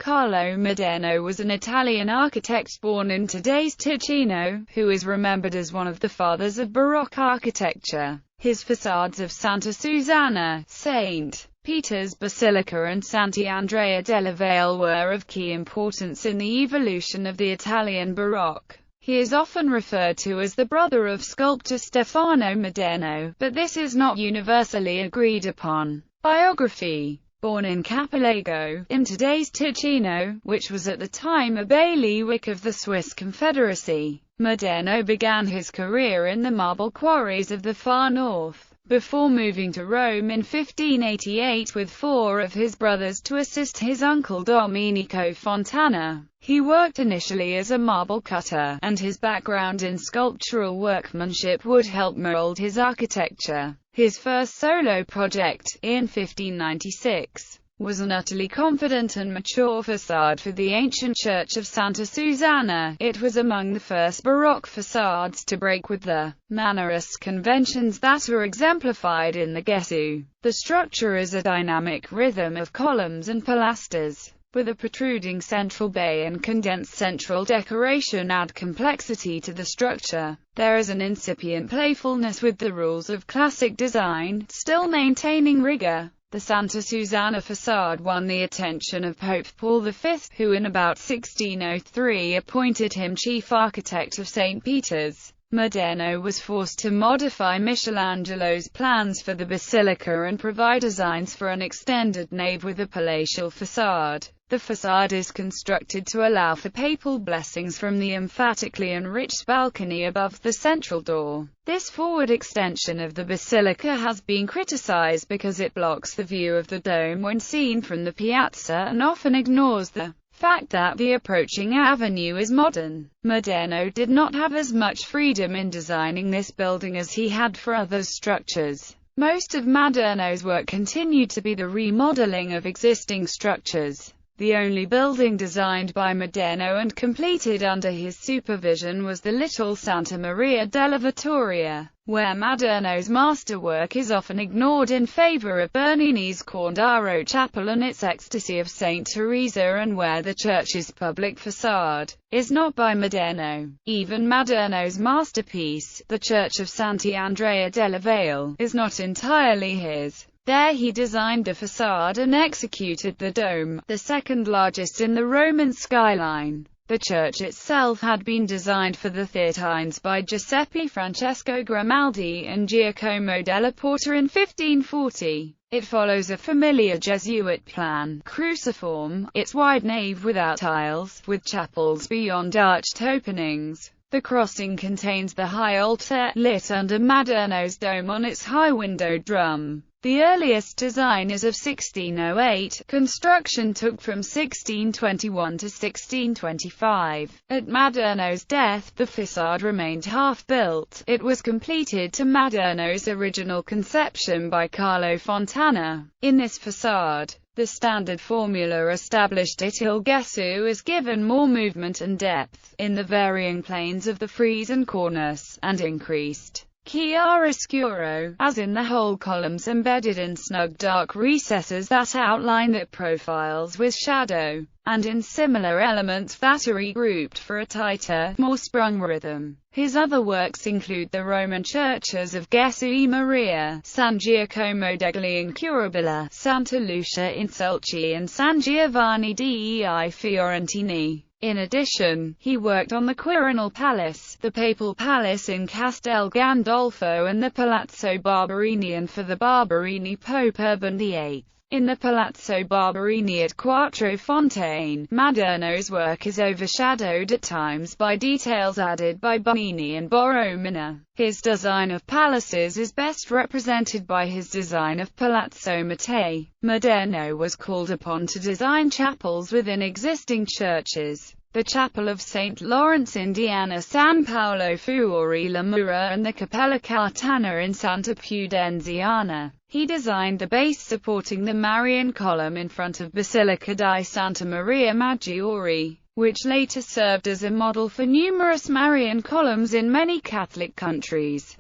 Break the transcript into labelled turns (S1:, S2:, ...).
S1: Carlo Maderno was an Italian architect born in today's Ticino, who is remembered as one of the fathers of Baroque architecture. His facades of Santa Susanna, St. Peter's Basilica and Sant'Andrea della Valle were of key importance in the evolution of the Italian Baroque. He is often referred to as the brother of sculptor Stefano Maderno, but this is not universally agreed upon. Biography. Born in Capilago, in today's Ticino, which was at the time a bailiwick of the Swiss Confederacy, Maderno began his career in the marble quarries of the far north, before moving to Rome in 1588 with four of his brothers to assist his uncle Domenico Fontana. He worked initially as a marble cutter, and his background in sculptural workmanship would help mold his architecture. His first solo project, in 1596, was an utterly confident and mature facade for the ancient church of Santa Susanna. It was among the first Baroque facades to break with the Mannerist conventions that are exemplified in the Gesu. The structure is a dynamic rhythm of columns and pilasters, with a protruding central bay and condensed central decoration add complexity to the structure. There is an incipient playfulness with the rules of classic design, still maintaining rigor. The Santa Susanna facade won the attention of Pope Paul V, who in about 1603 appointed him chief architect of St. Peter's. Maderno was forced to modify Michelangelo's plans for the basilica and provide designs for an extended nave with a palatial facade. The facade is constructed to allow for papal blessings from the emphatically enriched balcony above the central door. This forward extension of the basilica has been criticized because it blocks the view of the dome when seen from the piazza and often ignores the fact that the approaching avenue is modern. Maderno did not have as much freedom in designing this building as he had for other structures. Most of Maderno's work continued to be the remodeling of existing structures. The only building designed by Maderno and completed under his supervision was the Little Santa Maria della Vittoria, where Maderno's masterwork is often ignored in favor of Bernini's Corndaro Chapel and its Ecstasy of St. Teresa, and where the church's public facade is not by Maderno. Even Maderno's masterpiece, the Church of Sant'Andrea della Valle, is not entirely his. There he designed the facade and executed the dome, the second largest in the Roman skyline. The church itself had been designed for the Theatines by Giuseppe Francesco Grimaldi and Giacomo della Porta in 1540. It follows a familiar Jesuit plan, cruciform, its wide nave without aisles, with chapels beyond arched openings. The crossing contains the high altar, lit under Maderno's dome on its high windowed drum. The earliest design is of 1608. Construction took from 1621 to 1625. At Maderno's death, the facade remained half-built. It was completed to Maderno's original conception by Carlo Fontana. In this facade, the standard formula established at Il Gesu is given more movement and depth in the varying planes of the frieze and cornice, and increased chiaroscuro, as in the whole columns embedded in snug dark recesses that outline the profiles with shadow, and in similar elements that are regrouped for a tighter, more sprung rhythm. His other works include the Roman churches of Gesù e Maria, San Giacomo degli Incurabili, Santa Lucia in Sulci and San Giovanni dei Fiorentini. In addition, he worked on the Quirinal Palace, the Papal Palace in Castel Gandolfo and the Palazzo Barberini, and for the Barberini Pope Urban VIII. In the Palazzo Barberini at Quattro Fontane, Maderno's work is overshadowed at times by details added by Bernini and Borromini. His design of palaces is best represented by his design of Palazzo Mattei. Maderno was called upon to design chapels within existing churches. The Chapel of St. Lawrence Indiana, San Paolo Fuori La Mura, and the Cappella Cartana in Santa Pudenziana. He designed the base supporting the Marian column in front of Basilica di Santa Maria Maggiore, which later served as a model for numerous Marian columns in many Catholic countries.